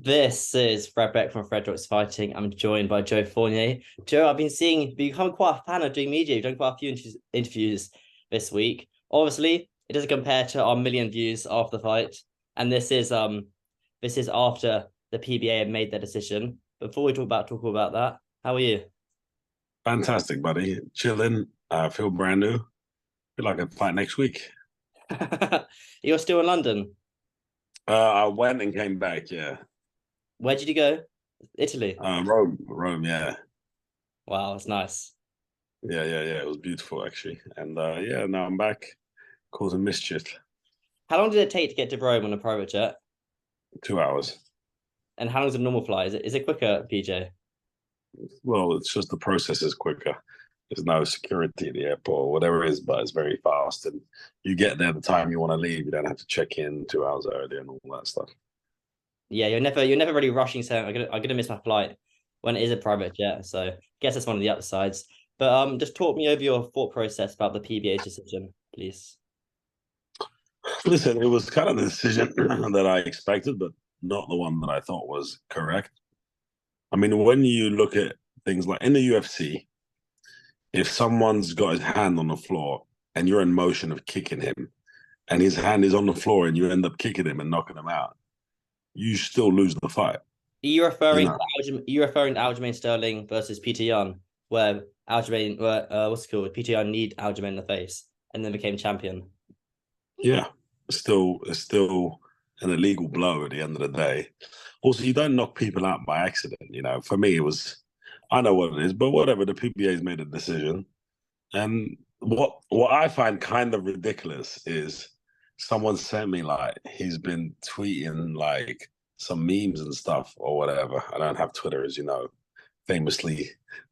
This is Fred Beck from Fred Joyces Fighting. I'm joined by Joe Fournier. Joe, I've been seeing you become quite a fan of doing media. You've done quite a few interviews this week. Obviously, it doesn't compare to our million views after the fight. And this is after the PBA have made their decision. Before we talk about that, how are you? Fantastic, buddy. Chilling. I feel brand new. Feel like I fight next week. You're still in London. I went and came back. Yeah. Where did you go? Italy. Rome. Yeah, Wow, that's nice. yeah. It was beautiful actually. And yeah, now I'm back, causing mischief. How long did it take to get to Rome on a private jet? 2 hours. And how long is a normal flight? Is it quicker, PJ? Well, it's just the process is quicker. There's no security at the airport, or whatever it is, but it's very fast, and you get there the time you want to leave. You don't have to check in 2 hours early and all that stuff. Yeah, you're never really rushing saying I'm gonna miss my flight when it is a private jet. So I guess that's one of the upsides. But just talk me over your thought process about the PBA's decision, please. Listen, it was kind of the decision that I expected, but not the one that I thought was correct. I mean, when you look at things like in the UFC, if someone's got his hand on the floor and you're in motion of kicking him, and his hand is on the floor and you end up kicking him and knocking him out, you still lose the fight. Are you You referring to know, Aljamain Sterling versus Peter Yan, where what's it called? Peter Yan need Aljamain in the face and then became champion. yeah, it's still an illegal blow at the end of the day. Also, you don't knock people out by accident. For me, it was, I know what it is, but whatever. The PBA's made a decision. And what I find kind of ridiculous is someone sent me like he's been tweeting like some memes and stuff or whatever. I don't have Twitter, as you know, famously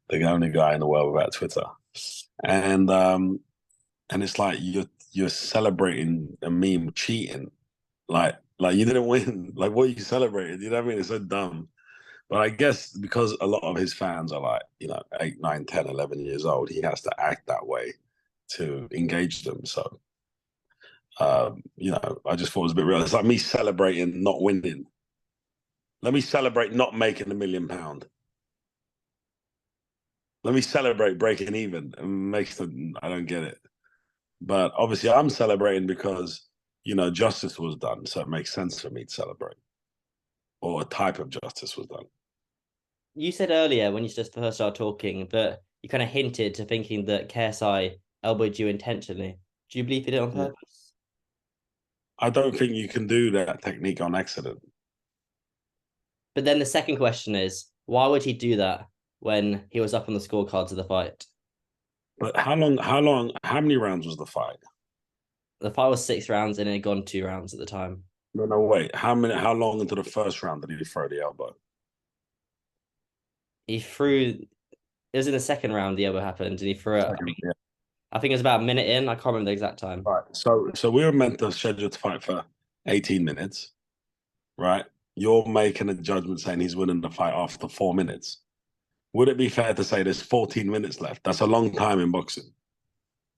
the only guy in the world without Twitter. And it's like you're celebrating a meme cheating. Like you didn't win. Like what you celebrated, you know what I mean? It's so dumb. But I guess because a lot of his fans are like, 8, 9, 10, 11 years old, he has to act that way to engage them. So, I just thought it was a bit real. It's like me celebrating not winning. Let me celebrate not making £1 million. Let me celebrate breaking even. I don't get it. But obviously, I'm celebrating because, justice was done. So it makes sense for me to celebrate, or a type of justice was done. You said earlier when you just first started talking that you kind of hinted to thinking that KSI elbowed you intentionally. Do you believe he did it on purpose? I don't think you can do that technique on accident. But then the second question is, why would he do that when he was up on the scorecards of the fight? But how many rounds was the fight? The fight was 6 rounds and it had gone 2 rounds at the time. No, wait. How long into the first round did he throw the elbow? He threw. It was in the second round the elbow happened, and he threw it. Second, yeah. I think it was about a minute in. I can't remember the exact time. Right. So we were meant to schedule to fight for 18 minutes, right? You're making a judgment saying he's winning the fight after 4 minutes. Would it be fair to say there's 14 minutes left? That's a long time in boxing.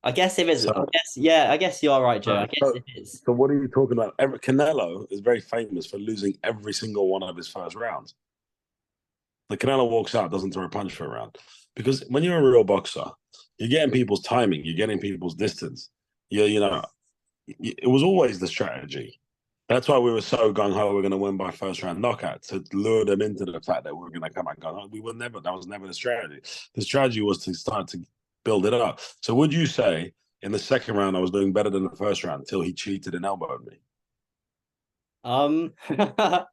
I guess if it's, So, I guess, yeah, I guess you are right, Joe. I guess so, it is. so what are you talking about? Canelo is very famous for losing every single one of his first rounds. The Canelo walks out, doesn't throw a punch for a round. Because when you're a real boxer, you're getting people's timing, you're getting people's distance. It was always the strategy. That's why we were so gung ho. We're going to win by first round knockout to lure them into the fact that we're going to come out gung ho. We were never. That was never the strategy. The strategy was to start to build it up. So would you say in the second round I was doing better than the first round until he cheated and elbowed me? I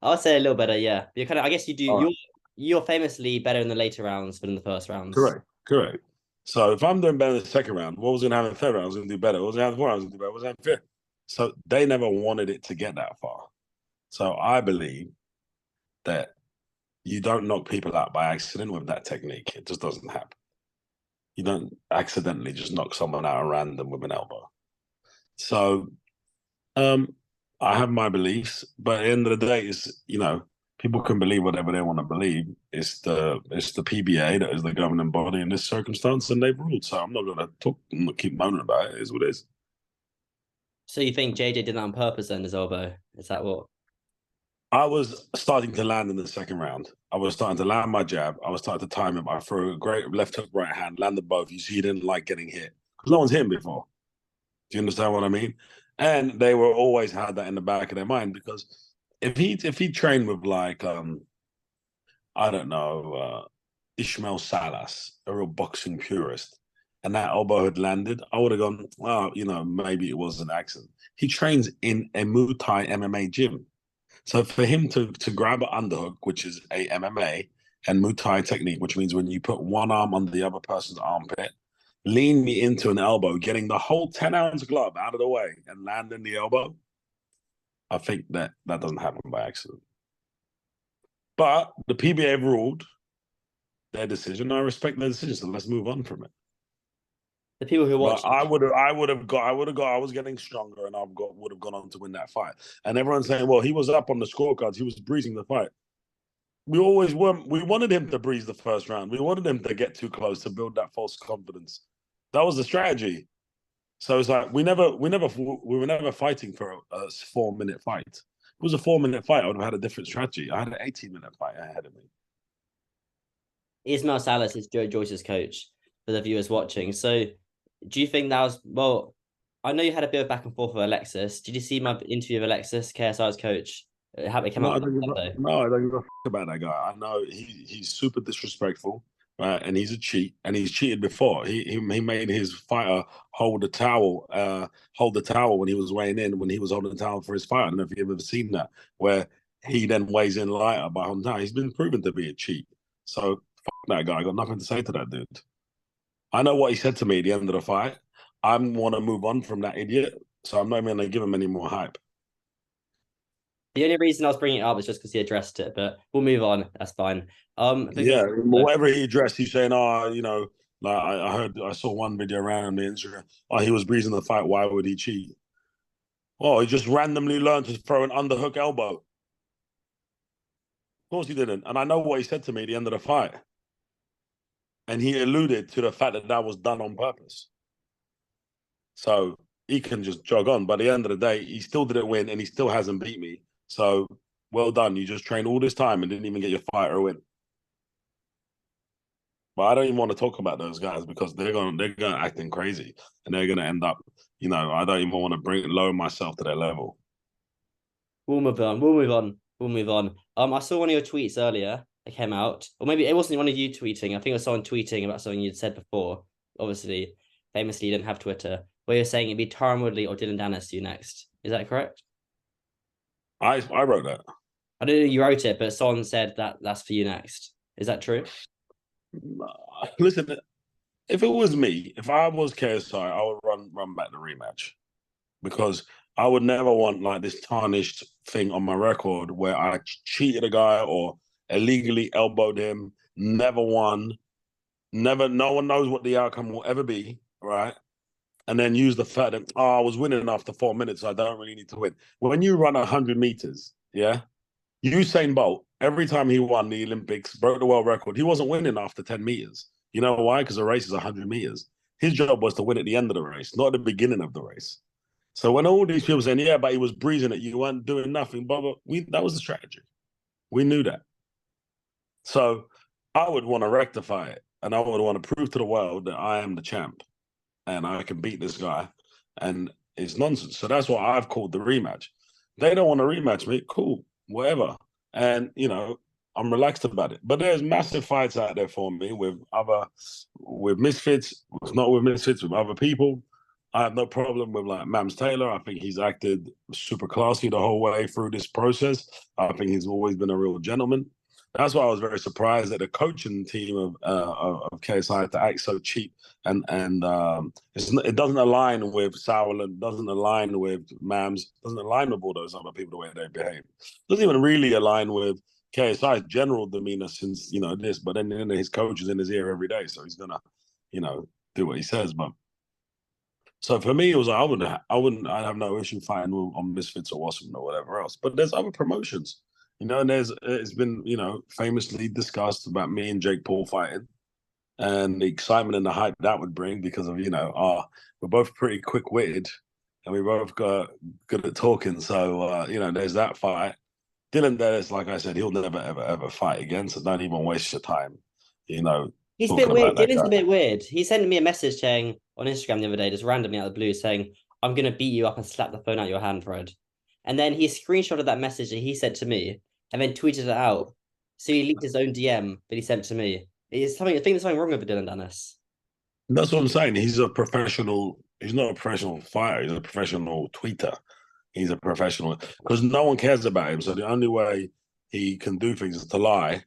would say a little better, yeah. You're kind of, I guess you do. All right. You're famously better in the later rounds than in the first rounds. Correct. So if I'm doing better in the second round, what was going to happen in the third round? I was going to do better. What was going to happen in the fourth round? I was going to do better. What was going to happen in the fifth? So they never wanted it to get that far. So I believe that you don't knock people out by accident with that technique. It just doesn't happen. You don't accidentally just knock someone out at random with an elbow. So I have my beliefs, but at the end of the day, people can believe whatever they want to believe. It's the PBA that is the governing body in this circumstance, and they've ruled. So I'm not going to talk, keep moaning about it. It is what it is. So you think JJ did that on purpose then, his elbow? Is that what? I was starting to land in the second round. I was starting to land my jab. I was starting to time him. I threw a great left hook, right hand, landed both. You see, he didn't like getting hit because no one's hit him before. Do you understand what I mean? And they were always had that in the back of their mind because if he trained with like I don't know Ismael Silas, a real boxing purist, and that elbow had landed, I would have gone, well, maybe it was an accident. He trains in a Muay Thai MMA gym. So for him to grab an underhook, which is a MMA, and Muay Thai technique, which means when you put one arm on the other person's armpit, lean me into an elbow, getting the whole 10-ounce glove out of the way and landing the elbow, I think that doesn't happen by accident. But the PBA ruled their decision. I respect their decision, so let's move on from it. The people who watch, But I was getting stronger, and would have gone on to win that fight. And everyone's saying, well, he was up on the scorecards, he was breezing the fight. We always were. We wanted him to breeze the first round. We wanted him to get too close to build that false confidence. That was the strategy. So it's like we were never fighting for a 4-minute fight. If it was a 4-minute fight, I would have had a different strategy. I had an 18-minute fight ahead of me. Ismael Silas is Joe Joyce's coach for the viewers watching. So do you think that was, well, I know you had a bit of back and forth with Alexis. Did you see my interview with Alexis, KSI's coach? How it came No, out I don't give Sunday? I don't give a about that guy. I know he's super disrespectful, right? And he's a cheat, and he's cheated before. He made his fighter hold the towel when he was weighing in, when he was holding the towel for his fight. I don't know if you've ever seen that, where he then weighs in lighter by holding down. He's been proven to be a cheat. So that guy. I got nothing to say to that dude. I know what he said to me at the end of the fight. I want to move on from that idiot, so I'm not even going to give him any more hype. The only reason I was bringing it up is just because he addressed it, but we'll move on. That's fine. Yeah, whatever he addressed, he's saying, like I saw one video around on the Instagram. Oh, he was breezing the fight. Why would he cheat? Oh, he just randomly learned to throw an underhook elbow. Of course he didn't. And I know what he said to me at the end of the fight. And he alluded to the fact that was done on purpose. So he can just jog on. But at the end of the day, he still didn't win, and he still hasn't beat me. So well done. You just trained all this time and didn't even get your fighter a win. But I don't even want to talk about those guys because they're going acting crazy, and they're gonna end up. I don't even want to lower myself to their level. We'll move on. We'll move on. We'll move on. I saw one of your tweets earlier that came out, or maybe it wasn't one of you tweeting. I think it was someone tweeting about something you'd said before. Obviously, famously, you didn't have Twitter, where you're saying it'd be Tyron Woodley or Dylan Dennis you next. Is that correct? I wrote that. I don't know you wrote it, but someone said that that's for you next. Is that true? Listen, if it was me, if I was KSI, I would run back the rematch because I would never want like this tarnished thing on my record where I cheated a guy or illegally elbowed him, never won, never. No one knows what the outcome will ever be, right? And then use the fact that I was winning after 4 minutes, so I don't really need to win. When you run 100 meters, yeah, Usain Bolt, every time he won the Olympics, broke the world record, he wasn't winning after 10 meters. You know why? Because the race is 100 meters. His job was to win at the end of the race, not at the beginning of the race. So when all these people saying, yeah, but he was breezing it, you weren't doing nothing, blah, blah, that was the strategy. We knew that. So I would want to rectify it, and I would want to prove to the world that I am the champ and I can beat this guy. And it's nonsense. So that's what I've called the rematch. They don't want to rematch me. Cool, whatever. And, I'm relaxed about it. But there's massive fights out there for me with misfits, not with misfits, with other people. I have no problem with like Mams Taylor. I think he's acted super classy the whole way through this process. I think he's always been a real gentleman. That's why I was very surprised that the coaching team of KSI to act so cheap and it doesn't align with Sauerland, doesn't align with Mams, doesn't align with all those other people the way they behave. Doesn't even really align with KSI's general demeanor since this, but then his coach is in his ear every day, so he's gonna do what he says. But so for me, it was like, I'd have no issue fighting on Misfits or Wasserman or whatever else. But there's other promotions. And it's been, famously discussed about me and Jake Paul fighting and the excitement and the hype that would bring because of, we're both pretty quick-witted and we both got good at talking. So, there's that fight. Dylan Dennis, like I said, he'll never ever fight again. So don't even waste your time, you know, He's a bit talking weird. about that Dylan's guy. a bit weird. He sent me a message saying on Instagram the other day, just randomly out of the blue, saying, "I'm gonna beat you up and slap the phone out your hand, Fred." And then he screenshotted that message that he sent to me and then tweeted it out. So he leaked his own DM that he sent to me. It's something. I think there's something wrong with Dylan Dennis. That's what I'm saying. He's a professional. He's not a professional fighter. He's a professional tweeter. He's a professional because no one cares about him. So the only way he can do things is to lie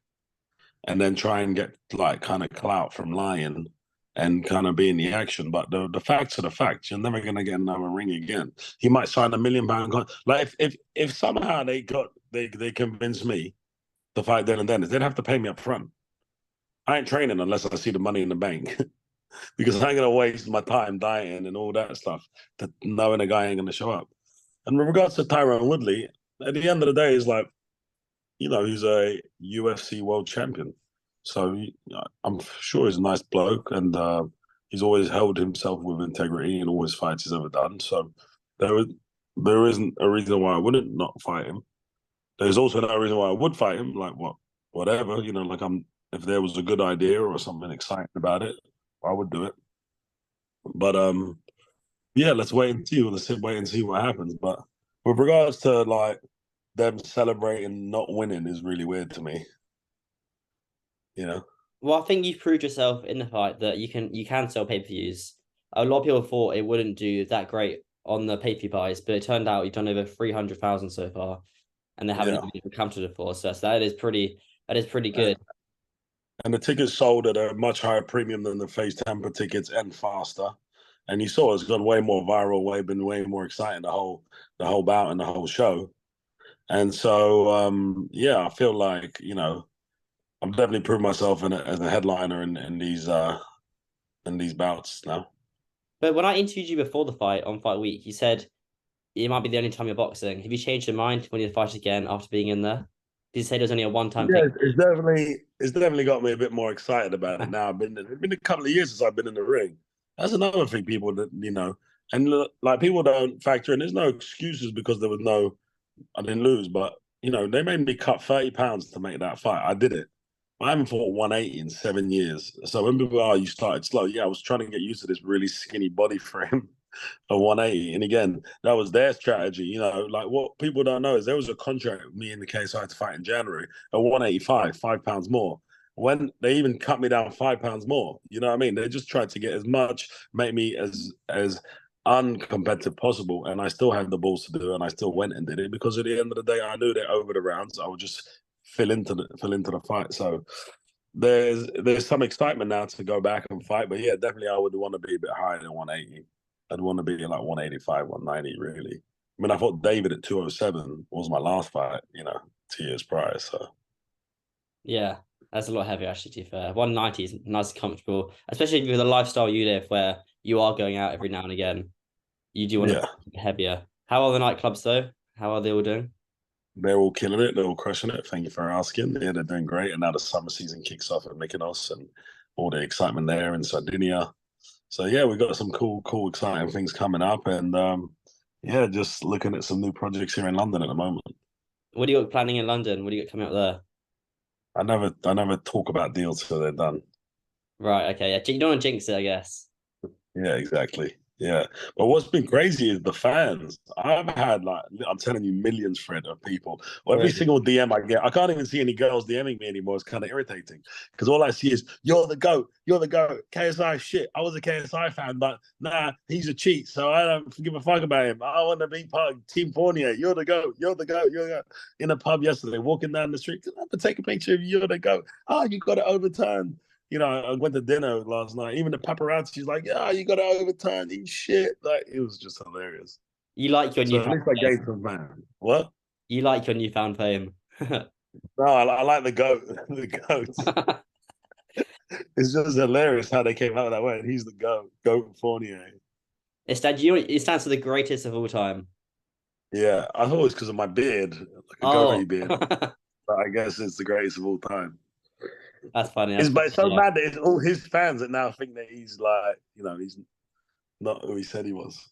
and then try and get like kind of clout from lying and kind of be in the action. But the facts are the facts. You're never gonna get another ring again. He might sign £1 million Like if somehow they convince me to fight Dylan Dennis, they'd have to pay me up front. I ain't training unless I see the money in the bank. Because I ain't gonna waste my time dieting and all that stuff to knowing a guy ain't gonna show up. And with regards to Tyron Woodley, at the end of the day, it's like, he's a UFC world champion. So I'm sure he's a nice bloke, and he's always held himself with integrity in all his fights he's ever done. So there, there isn't a reason why I wouldn't not fight him. There's also no reason why I would fight him. Like whatever, like if there was a good idea or something exciting about it, I would do it. But yeah, let's wait and see. Let's wait and see what happens. But with regards to like them celebrating not winning is really weird to me. You know? Well, I think you've proved yourself in the fight that you can sell pay-per-views. A lot of people thought it wouldn't do that great on the pay-per-view buys, but it turned out you've done over 300,000 so far, and they haven't Yeah. even been counted before. So that is pretty good. And the tickets sold at a much higher premium than the Phase Tampa tickets and faster. And you saw it's gone way more viral, been way more exciting the whole bout and the whole show. And so yeah, I feel like, I'm definitely proved myself as a headliner in these bouts now. But when I interviewed you before the fight on Fight Week, you said it might be the only time you're boxing. Have you changed your mind when you fight again after being in there? Did you say it was only a one-time thing? Yeah, it's definitely got me a bit more excited about it now. It's been a couple of years since I've been in the ring. That's another thing people that and like people don't factor in. There's no excuses because I didn't lose, but they made me cut 30 pounds to make that fight. I did it. I haven't fought 180 in 7 years. So when people are, you started slow. Yeah, I was trying to get used to this really skinny body frame of 180. And again, that was their strategy. Like what people don't know is there was a contract with me in the case I had to fight in January at 185, 5 pounds more. When they even cut me down 5 pounds more, you know what I mean? They just tried to get as much, make me as uncompetitive possible, and I still had the balls to do it, and I still went and did it because at the end of the day, I knew that over the rounds, I would just fill into the fight. So there's some excitement now to go back and fight, but yeah, definitely I would want to be a bit higher than 180. I'd want to be like 185, 190, really. I mean, I thought David at 207 was my last fight, 2 years prior. So Yeah, that's a lot heavier actually, to be fair. 190 is nice and comfortable, especially with the lifestyle you live where you are going out every now and again. You do want to yeah, be heavier. How are the nightclubs though? How are they all doing? they're all killing it. They're all crushing it. Thank you for asking. Yeah, they're doing great. And now the summer season kicks off at Mykonos and all the excitement there in Sardinia. So yeah, we've got some cool, exciting things coming up, and yeah, just looking at some new projects here in London at the moment. What do you got planning in London? What do you got coming up there? I never talk about deals till they're done. Right, okay, yeah. You don't want to jinx it, I guess. Yeah, exactly. Yeah. But what's been crazy is the fans. I've had like I'm telling you, millions, Fred, of people. Well, every Really? single DM I get, I can't even see any girls DMing me anymore. It's kind of irritating. Because all I see is you're the GOAT, you're the GOAT. KSI shit. I was a KSI fan, but nah, he's a cheat. So I don't give a fuck about him. I want to be part of Team Fournier. You're the GOAT, you're the GOAT, you're the GOAT. In a pub yesterday, walking down the street, I have to take a picture of you, you're the GOAT. Oh, you got it overturned. I went to dinner last night. Even the paparazzi's like, "Yeah, you got to overturn these shit." Like, it was just hilarious. You like your So at newfound least I fame. gave some man. What? You like your newfound fame. No, I like the goat. The goats. It's just hilarious how they came out that way. And he's the goat. Goat Fournier. It stands for the greatest of all time. Yeah, I thought it was because of my beard, like a goatee Oh, beard. But I guess it's the greatest of all time. that's funny. That's It's funny. but it's so Yeah. mad that it's all his fans that now think that he's like, he's not who he said he was.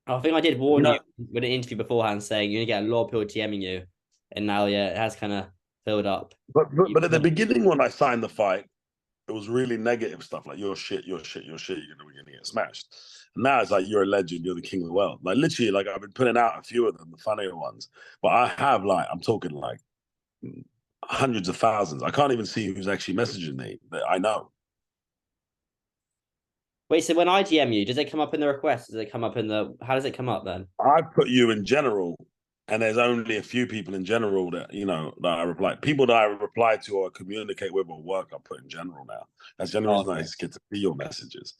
I think I did warn No, you with an interview beforehand saying you're gonna get a lot of people DMing you. and now it has kind of filled up. But at the beginning when I signed the fight, it was really negative stuff like you're shit, you're shit, you're shit, you're gonna get smashed. And now it's like you're a legend, you're the king of the world. Like literally, like I've been putting out a few of them, the funnier ones. But I have like I'm talking like hundreds of thousands. I can't even see who's actually messaging me that I know. Wait, so when I DM you, does it come up in the request? Does it come up in the? How does it come up then? I put you in general, and there's only a few people in general that that I reply. People that I reply to or communicate with or work, I put in general now. That's the only reason I get to see your messages.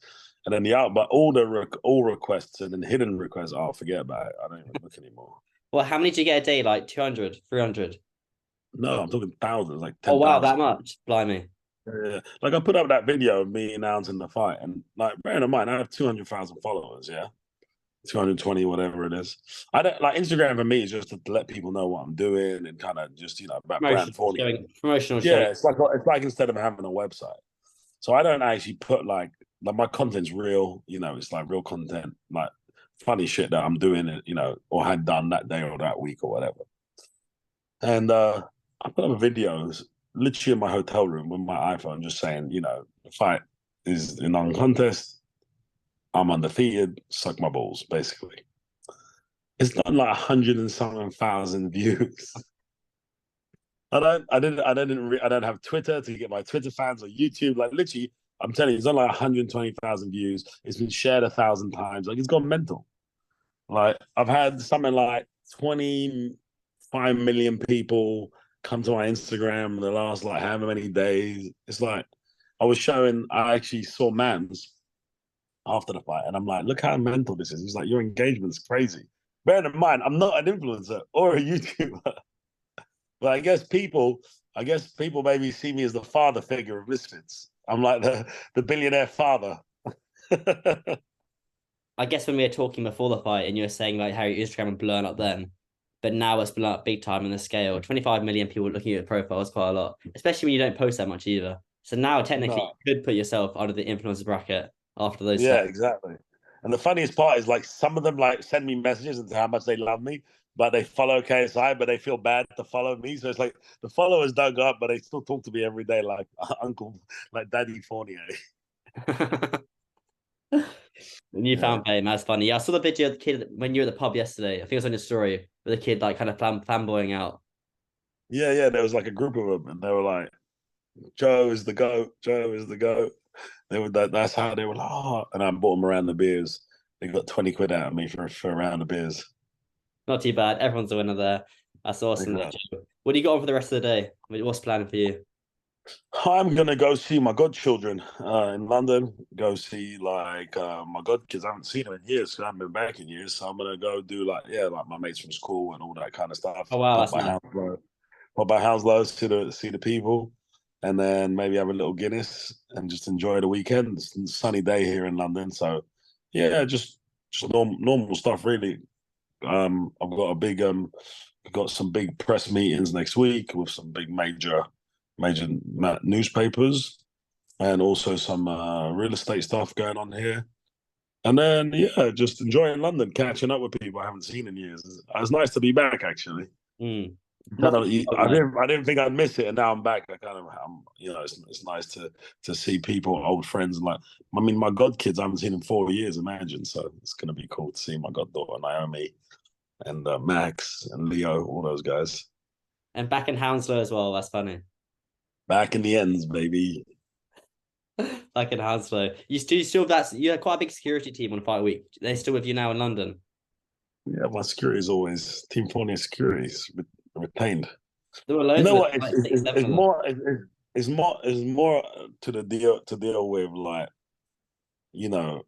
And then but all requests and then hidden requests, I'll forget about it. I don't even look anymore. Well, how many do you get a day? Like 200, 300? No, I'm talking thousands, like Oh, wow, 10,000. that much? Blimey. Yeah. Like I put up that video of me announcing the fight, and like bearing in mind, I have 200,000 followers. Yeah, 220, whatever it is. I don't like Instagram for me is just to let people know what I'm doing and kind of just about brand Fournier. Promotional Yeah, showing. it's like instead of having a website. So I don't actually put like my content's real. It's like real content, like funny shit that I'm doing, or had done that day or that week or whatever. And I put up videos literally in my hotel room with my iPhone, just saying, the fight is a non-contest. I'm undefeated. Suck my balls, basically. It's done like 100 and something thousand views. I don't have Twitter to get my Twitter fans or YouTube. Like literally, I'm telling you, it's on like 120,000 views. It's been shared 1,000 times. Like it's gone mental. Like I've had something like 25 million people come to my Instagram in the last like however many days. It's like I actually saw Mans after the fight, and I'm like, look how mental this is. He's like, your engagement's crazy. Bearing in mind, I'm not an influencer or a YouTuber. But I guess people maybe see me as the father figure of Misfits. I'm like the billionaire father. I guess when we were talking before the fight and you were saying like how your Instagram had blown up then, but now it's blown up big time on the scale. 25 million people looking at your profile is quite a lot, especially when you don't post that much either. So now technically No. you could put yourself under the influencer bracket after those Yeah, stats. exactly. And the funniest part is like some of them like send me messages and how much they love me, but they follow KSI, but they feel bad to follow me. So it's like the followers don't go up, but they still talk to me every day, like Uncle, like Daddy Fournier. New Yeah. found fame, that's funny. Yeah, I saw the video of the kid when you were at the pub yesterday. I think it was on your story with the kid like kind of fanboying out. Yeah, yeah. There was like a group of them, and they were like, "Joe is the goat. Joe is the goat." They were that's how they were like, "Oh," and I bought them around the beers. They got 20 quid out of me for a round of beers. Not too bad. Everyone's a winner there. That's awesome. Exactly. What do you got on for the rest of the day? What's planning for you? I'm gonna go see my godchildren in London. Go see like my godkids. I haven't seen them in years. So I haven't been back in years. So I'm gonna go do like my mates from school and all that kind of stuff. Oh wow, Pop that's by nice. Hounslow, pop by Hounslow to see the people, and then maybe have a little Guinness and just enjoy the weekend. It's a sunny day here in London, so yeah, just normal stuff really. I've got got some big press meetings next week with some big major newspapers and also some real estate stuff going on here. And then yeah, just enjoying London, catching up with people I haven't seen in years. It's nice to be back actually. Mm. Kind of, Nothing. I didn't think I'd miss it, and now I'm back. It's nice to see people, old friends, and like, I mean, my godkids I haven't seen in 4 years. Imagine, so it's gonna be cool to see my goddaughter Naomi and Max and Leo, all those guys. And back in Hounslow as well. That's funny. Back in the ends, baby. Back in Hounslow. You still have that. You had quite a big security team on Fight Week. They're still with you now in London. Yeah, my security is always Team Fournier security is retained. There were You loads know of them, what? like six, seven of them. It's more to the deal with like you know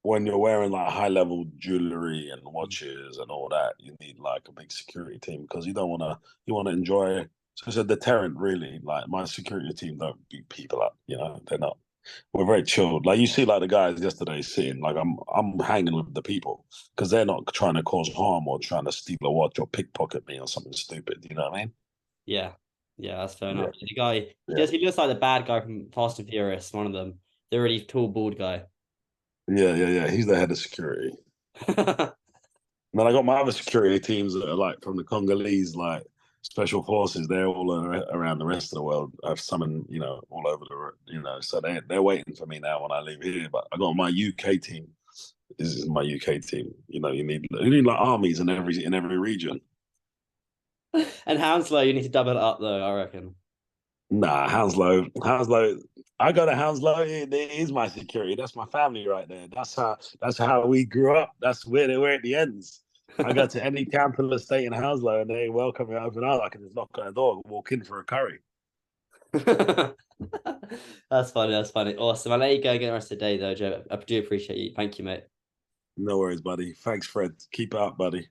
when you're wearing like high level jewelry and watches and all that, you need like a big security team because you wanna enjoy. So it's a deterrent, really. Like my security team don't beat people up. They're not. We're very chilled. Like you see, like the guys yesterday sitting. Like I'm hanging with the people because they're not trying to cause harm or trying to steal a watch or pickpocket me or something stupid. You know what I mean? Yeah, yeah, that's fair Yeah, enough. The guy, yeah, he looks like the bad guy from Fast and Furious. One of them, the really tall, bald guy. yeah, yeah, yeah. He's the head of security. And then I got my other security teams that are like from the Congolese, like special forces. They're all around the rest of the world. I've summoned, all over so they're waiting for me now when I leave here. But I got my UK team. This is my UK team. You need like armies in every region. And Hounslow, you need to double it up though, I reckon. Nah, Hounslow. I go to Hounslow. It is my security. That's my family right there. That's how we grew up. That's where it ends. I go to any camp in the state in Hounslow and they welcome me open up. I can just knock on the door, walk in for a curry. That's funny. That's funny. Awesome. I'll let you go get the rest of the day though, Joe. I do appreciate you. Thank you, mate. No worries, buddy. Thanks, Fred. Keep it up, buddy.